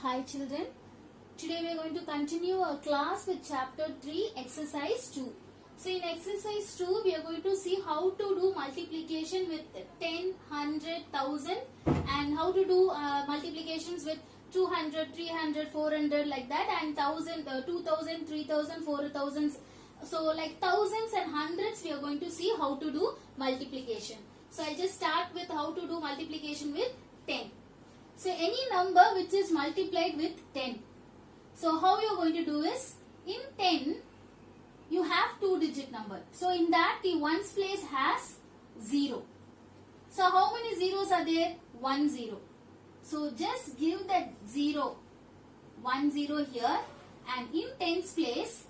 Hi children, today we are going to continue our class with chapter 3 exercise 2. So in exercise 2 we are going to see how to do multiplication with 10, 100, 1000 and how to do multiplications with 200, 300, 400 like that and 1000, 2000, 3000, 4000. So like thousands and hundreds we are going to see how to do multiplication. So I'll just start with how to do multiplication with 10. So any number which is multiplied with 10. So how you are going to do is, in 10 you have 2-digit number. So in that the ones place has 0. So how many zeros are there? 1 0. So just give that 0, 1 0 here, and in tens place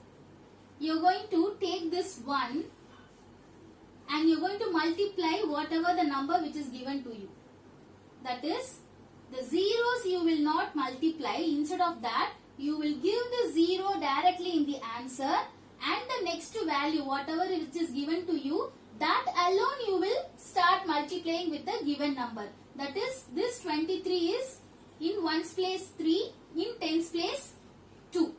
you are going to take this 1 and you are going to multiply whatever the number which is given to you. That is, the zeros you will not multiply. Instead of that, you will give the 0 directly in the answer and the next value, whatever which is given to you, that alone you will start multiplying with the given number. That is, this 23 is in ones place 3, in tens place 2.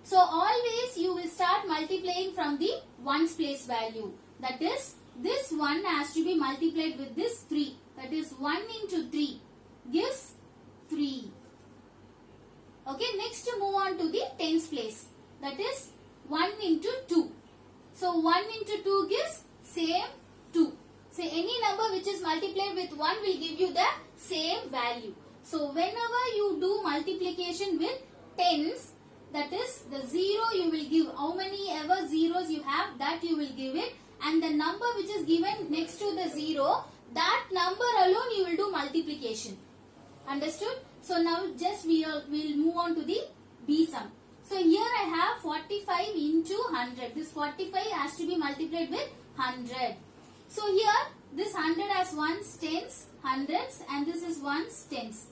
So always you will start multiplying from the ones place value. That is, this 1 has to be multiplied with this 3. That is, 1 into 3 gives 3. Okay, next to move on to the tens place. That is 1 into 2. So 1 into 2 gives same 2. So any number which is multiplied with 1 will give you the same value. So whenever you do multiplication with tens, that is the 0 you will give. How many ever zeros you have, that you will give it. And the number which is given next to the 0, that number alone you will do multiplication. Understood? So now just we'll move on to the B sum. So here I have 45 into 100. This 45 has to be multiplied with 100. So here this 100 has ones, tens, hundreds, and this is ones, tens.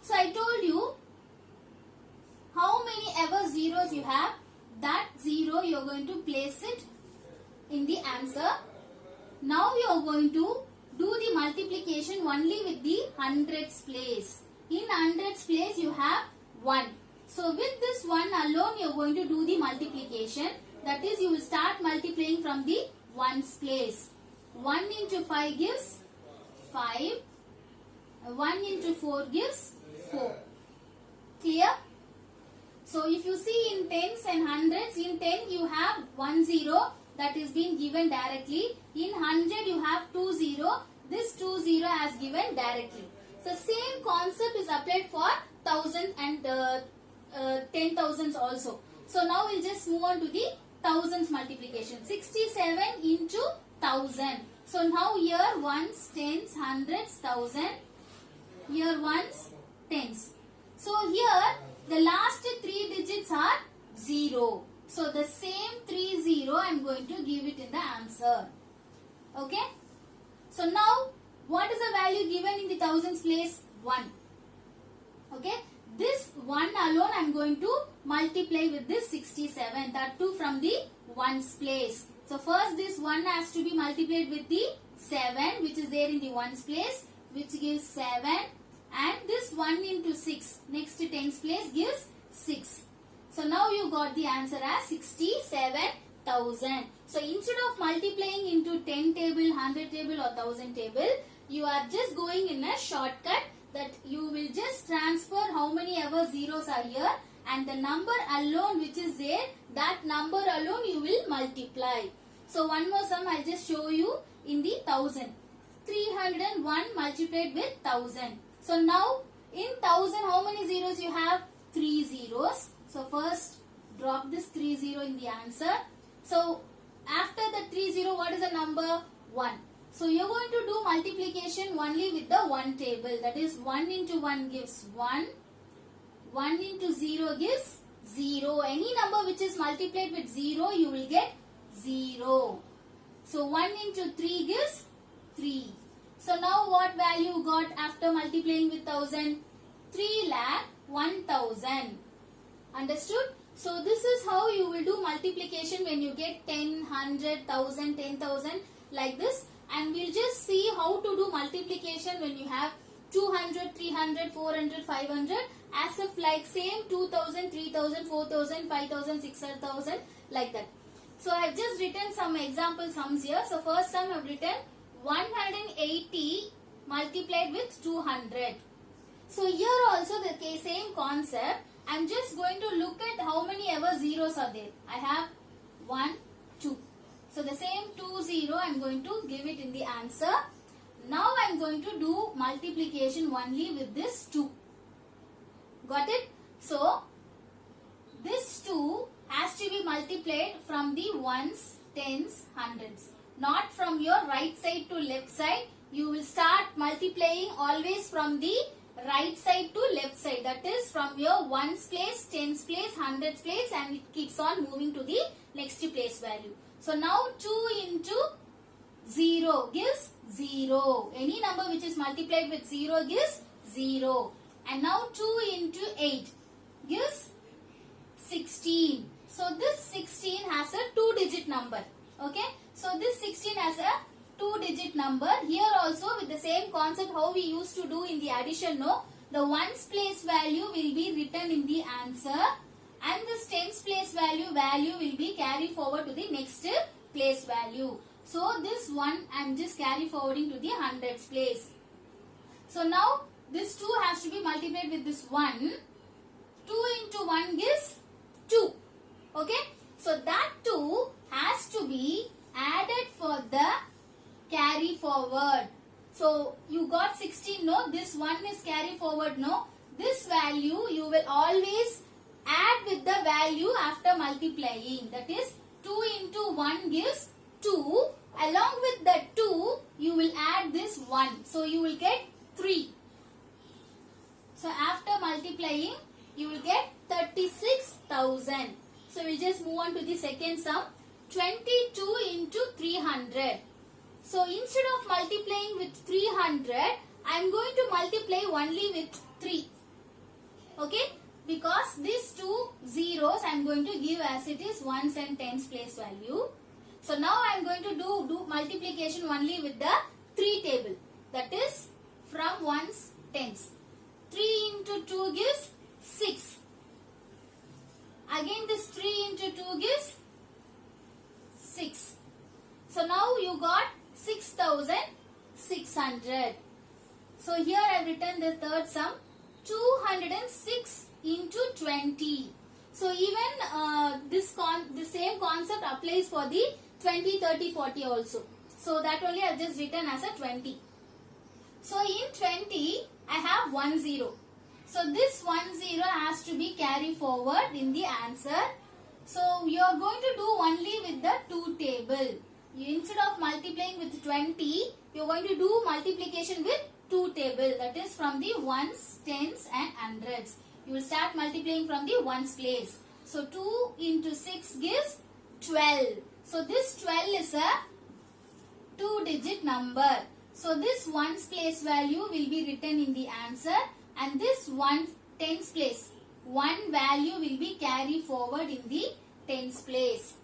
So I told you how many ever zeros you have, that 0 you are going to place it in the answer. Now you are going to do the multiplication only with the hundreds place. In hundreds place you have 1. So with this 1 alone you are going to do the multiplication. That is, you will start multiplying from the ones place. 1 into 5 gives 5. 1 into 4 gives 4. Clear? So if you see in tens and hundreds, in 10 you have 1 0 that is being given directly. In 100 you have 2 0. This 2 0 has given directly. So same concept is applied for 1000 and 10,000s also. So now we'll just move on to the thousands multiplication. 67 into 1000. So now here ones, tens, hundreds, thousand. Here ones, tens. So here the last 3 digits are 0. So the same 3 0 I am going to give it in the answer. Okay. So now what is the value given in the thousands place? 1. Okay. This 1 alone I am going to multiply with this 67. That too from the ones place. So first this 1 has to be multiplied with the 7 which is there in the ones place, which gives 7. And this 1 into 6 next to tens place gives 6. So now you got the answer as 67,000. So instead of multiplying into 10 table, 100 table or 1000 table, you are just going in a shortcut, that you will just transfer how many ever zeros are here and the number alone which is there, that number alone you will multiply. So one more sum I'll just show you in the 1000. 301 multiplied with 1000. So now in 1000 how many zeros you have? 3 zeros. So first drop this 3 0 in the answer. So after the 3 0 what is the number? 1. So you are going to do multiplication only with the 1 table. That is 1 into 1 gives 1. 1 into 0 gives 0. Any number which is multiplied with 0 you will get 0. So 1 into 3 gives 3. So now what value you got after multiplying with 1000? 3,01,000. Understood? So this is how you will do multiplication when you get 10, 100, 1000, 10,000 like this. And we'll just see how to do multiplication when you have 200, 300, 400, 500, as if like same 2000, 3000, 4000, 5000, 6000, like that. So I have just written some example sums here. So first sum I have written 180 multiplied with 200. So here also the same concept. I am just going to look at how many ever zeros are there. I have 1, 2. So the same 2, 0 I am going to give it in the answer. Now I am going to do multiplication only with this 2. Got it? So this 2 has to be multiplied from the ones, tens, hundreds. Not from your right side to left side. You will start multiplying always from the right side to left side. That is from your ones place, tens place, hundreds place, and it keeps on moving to the next place value. So now 2 into 0 gives 0. Any number which is multiplied with 0 gives 0. And now 2 into 8 gives 16. So this 16 has a 2-digit number. Okay. So this 16 has a 2-digit number. Here also with the same concept how we used to do in the addition, no? The ones place value will be written in the answer, and this tens place value will be carried forward to the next place value. So this one I am just carry forwarding to the hundreds place. So now this 2 has to be multiplied with this 1. 2 into 1 gives 2. Okay. So that 2 has to be added for the carry forward. So you got 16, no? This 1 is carry forward, no? This value you will always add with the value after multiplying. That is 2 into 1 gives 2. Along with the 2 you will add this 1. So you will get 3. So after multiplying you will get 36,000. So we just move on to the second sum. 22 into 300. So instead of multiplying with 300, I am going to multiply only with 3. Okay? Because these two zeros I am going to give as it is ones and tens place value. So now I am going to do multiplication only with the 3 table. That is from ones, tens. 3 into 2 gives 6. Again this 3 into 2 gives 6. So now you got 6,600. So here I have written the third sum. 206 into 20. So even the same concept applies for the 20, 30, 40 also. So that only I have just written as a 20. So in 20 I have 1 0. So this 1 0 has to be carried forward in the answer. So you are going to do only with the 2 table. Instead of multiplying with 20, you are going to do multiplication with 2 table. That is from the ones, tens and hundreds. You will start multiplying from the ones place. So 2 into 6 gives 12. So this 12 is a 2-digit number. So this ones place value will be written in the answer, and this one tens place, 1 value will be carried forward in the tens place.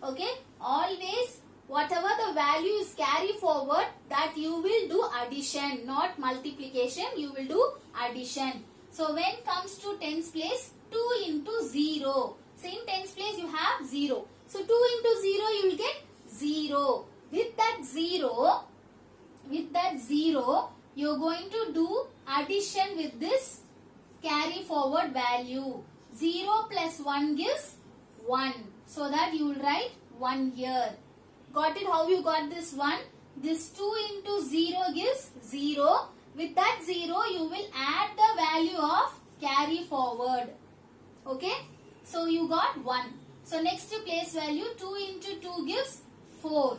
Okay. Always whatever the value is carried forward, that you will do addition, not multiplication. You will do addition. So when comes to tens place, 2 into 0. So in tens place you have 0. So 2 into 0 you will get 0. With that 0, you are going to do addition with this carry forward value. 0 plus 1 gives 1. So that you will write 1 here. Got it? How you got this 1? This 2 into 0 gives 0. With that 0, you will add the value of carry forward. Okay? So you got 1. So next place value, 2 into 2 gives 4.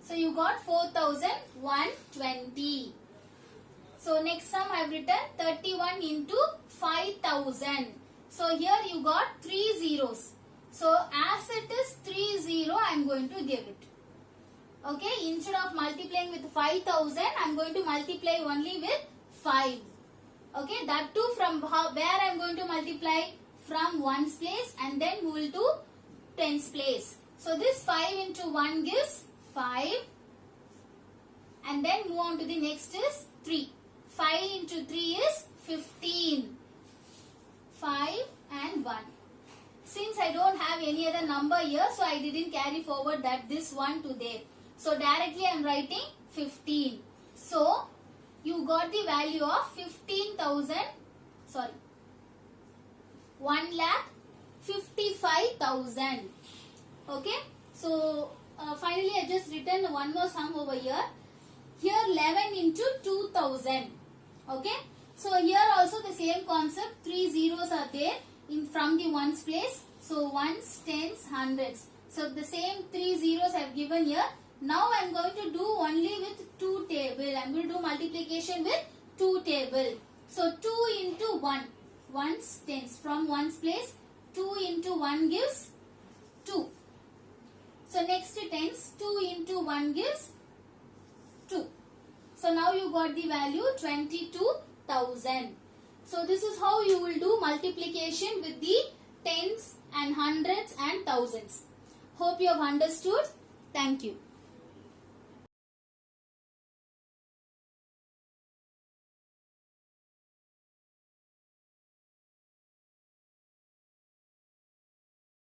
So you got 4,120. So next sum I have written 31 into 5,000. So here you got 3 zeros. So as it is 3 0, I am going to give it. Okay, instead of multiplying with 5,000, I am going to multiply only with 5. Okay, that too from where I am going to multiply? From ones place and then move to tens place. So this 5 into 1 gives 5. And then move on to the next is 3. 5 into 3 is 15. 5 and 1. Since I don't have any other number here, so I didn't carry forward this one to there. So directly I am writing 15. So you got the value of 1,55,000. Okay. So finally I just written one more sum over here. Here 11 into 2000. Okay. So here also the same concept. 3 zeros are there from the ones place. So ones, tens, hundreds. So the same 3 zeros I have given here. Now I am going to do only with 2 table. I am going to do multiplication with 2 table. So 2 into 1. Ones, tens. From ones place, 2 into 1 gives 2. So next tens, 2 into 1 gives 2. So now you got the value 22,000. So this is how you will do multiplication with the tens and hundreds and thousands. Hope you have understood. Thank you.